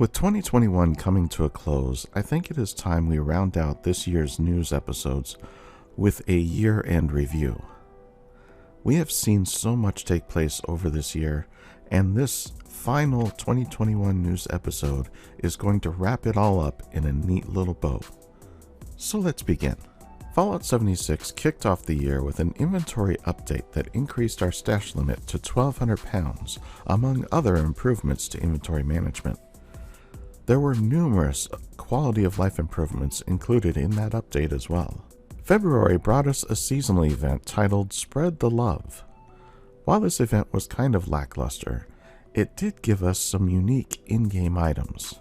With 2021 coming to a close, I think it is time we round out this year's news episodes with a year-end review. We have seen so much take place over this year, and this final 2021 news episode is going to wrap it all up in a neat little bow. So let's begin. Fallout 76 kicked off the year with an inventory update that increased our stash limit to 1,200 pounds, among other improvements to inventory management. There were numerous quality of life improvements included in that update as well. February brought us a seasonal event titled Spread the Love. While this event was kind of lackluster, it did give us some unique in-game items.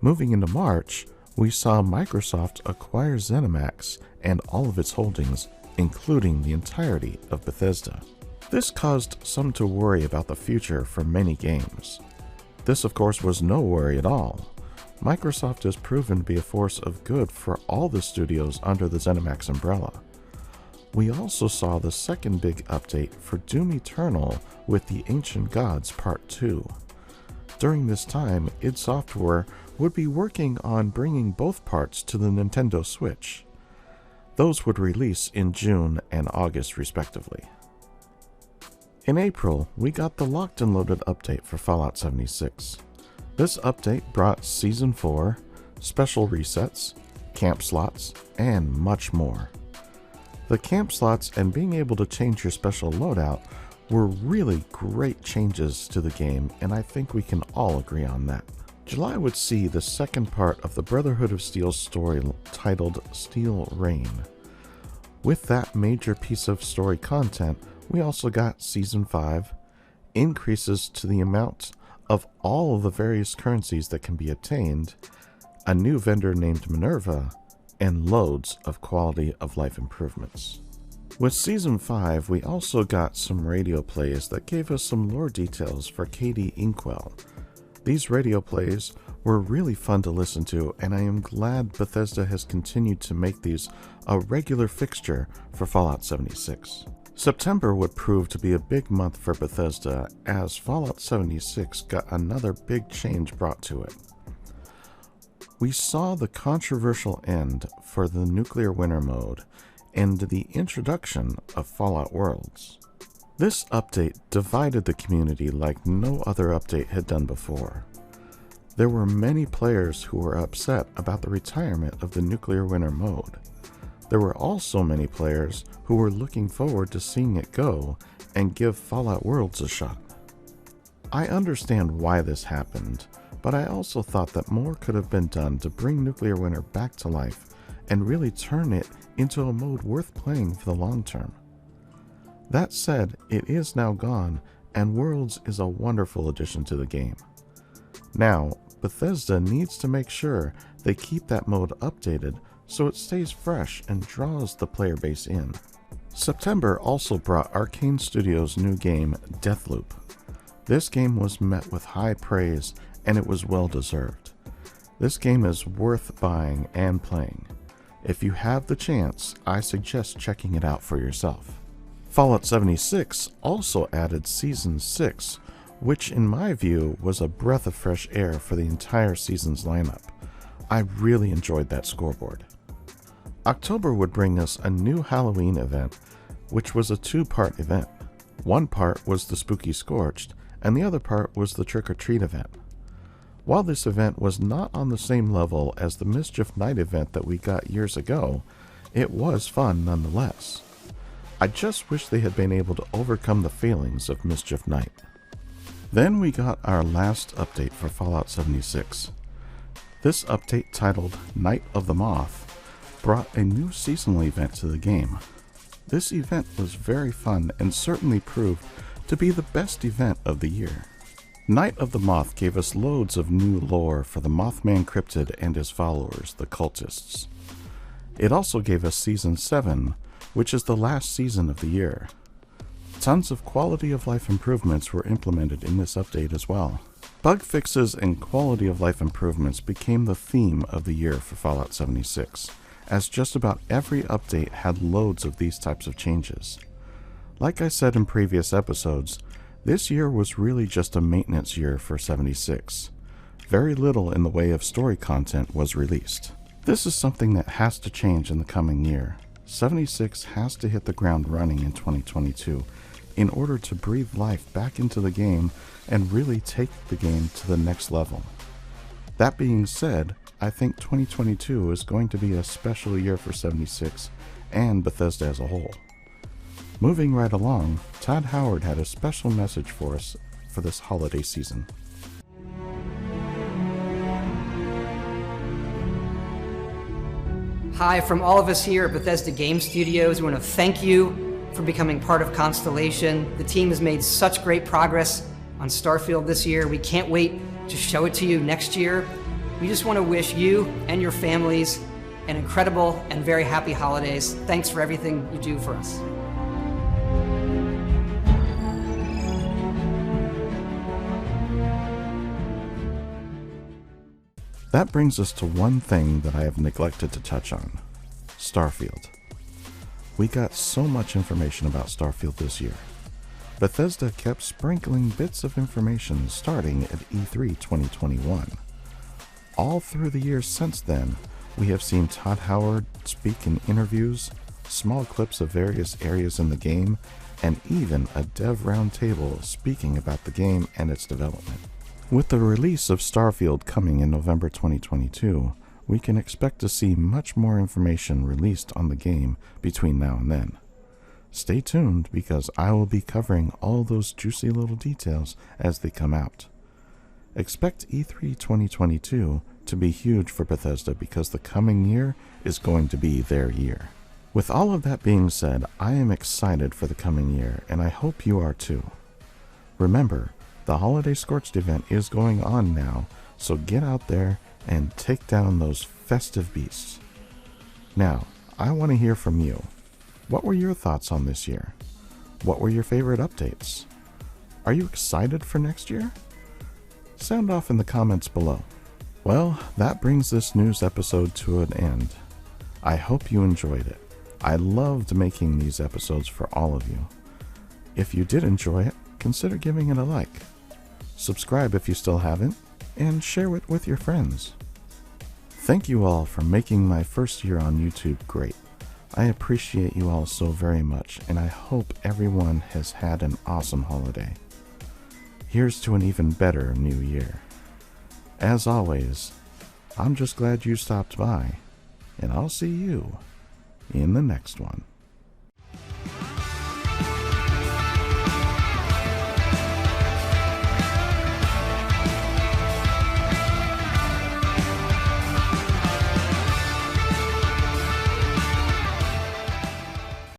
Moving into March, we saw Microsoft acquire ZeniMax and all of its holdings, including the entirety of Bethesda. This caused some to worry about the future for many games. This, of course, was no worry at all. Microsoft has proven to be a force of good for all the studios under the ZeniMax umbrella. We also saw the second big update for Doom Eternal with the Ancient Gods Part 2. During this time, id Software would be working on bringing both parts to the Nintendo Switch. Those would release in June and August respectively. In April, we got the Locked and Loaded update for Fallout 76. This update brought Season 4, special resets, camp slots, and much more. The camp slots and being able to change your special loadout were really great changes to the game, and I think we can all agree on that. July would see the second part of the Brotherhood of Steel story titled Steel Reign. With that major piece of story content, we also got Season 5, increases to the amount of all of the various currencies that can be obtained, a new vendor named Minerva, and loads of quality of life improvements. With Season 5, we also got some radio plays that gave us some lore details for Katie Inkwell. These radio plays were really fun to listen to, and I am glad Bethesda has continued to make these a regular fixture for Fallout 76. September would prove to be a big month for Bethesda as Fallout 76 got another big change brought to it. We saw the controversial end for the Nuclear Winter mode and the introduction of Fallout Worlds. This update divided the community like no other update had done before. There were many players who were upset about the retirement of the Nuclear Winter mode. There were also many players who were looking forward to seeing it go and give Fallout Worlds a shot. I understand why this happened, but I also thought that more could have been done to bring Nuclear Winter back to life and really turn it into a mode worth playing for the long term. That said, it is now gone, and Worlds is a wonderful addition to the game. Now, Bethesda needs to make sure they keep that mode updated so it stays fresh and draws the player base in. September also brought Arcane Studios' new game, Deathloop. This game was met with high praise, and it was well deserved. This game is worth buying and playing. If you have the chance, I suggest checking it out for yourself. Fallout 76 also added Season 6, which in my view was a breath of fresh air for the entire season's lineup. I really enjoyed that scoreboard. October would bring us a new Halloween event, which was a two-part event. One part was the Spooky Scorched, and the other part was the Trick or Treat event. While this event was not on the same level as the Mischief Night event that we got years ago, it was fun nonetheless. I just wish they had been able to overcome the failings of Mischief Night. Then we got our last update for Fallout 76. This update, titled Night of the Moth, brought a new seasonal event to the game. This event was very fun and certainly proved to be the best event of the year. Night of the Moth gave us loads of new lore for the Mothman cryptid and his followers, the cultists. It also gave us Season 7, which is the last season of the year. Tons of quality of life improvements were implemented in this update as well. Bug fixes and quality of life improvements became the theme of the year for Fallout 76, as just about every update had loads of these types of changes. Like I said in previous episodes, this year was really just a maintenance year for 76. very little in the way of story content was released. This is something that has to change in the coming year. 76 has to hit the ground running in 2022 in order to breathe life back into the game and really take the game to the next level. That being said, I think 2022 is going to be a special year for 76 and Bethesda as a whole. Moving right along, Todd Howard had a special message for us for this holiday season. Hi, from all of us here at Bethesda Game Studios, we want to thank you for becoming part of Constellation. The team has made such great progress on Starfield this year. We can't wait to show it to you next year. We just want to wish you and your families an incredible and very happy holidays. Thanks for everything you do for us. That brings us to one thing that I have neglected to touch on: Starfield. We got so much information about Starfield this year. Bethesda kept sprinkling bits of information starting at E3 2021. All through the years since then, we have seen Todd Howard speak in interviews, small clips of various areas in the game, and even a dev roundtable speaking about the game and its development. With the release of Starfield coming in November 2022, we can expect to see much more information released on the game between now and then. Stay tuned, because I will be covering all those juicy little details as they come out. Expect E3 2022 to be huge for Bethesda, because the coming year is going to be their year. With all of that being said, I am excited for the coming year, and I hope you are too. Remember, the Holiday Scorched event is going on now, so get out there and take down those festive beasts. Now, I want to hear from you. What were your thoughts on this year? What were your favorite updates? Are you excited for next year? Sound off in the comments below. Well, that brings this news episode to an end. I hope you enjoyed it. I loved making these episodes for all of you. If you did enjoy it, consider giving it a like. Subscribe if you still haven't, and share it with your friends. Thank you all for making my first year on YouTube great. I appreciate you all so very much, and I hope everyone has had an awesome holiday. Here's to an even better new year. As always, I'm just glad you stopped by, and I'll see you in the next one.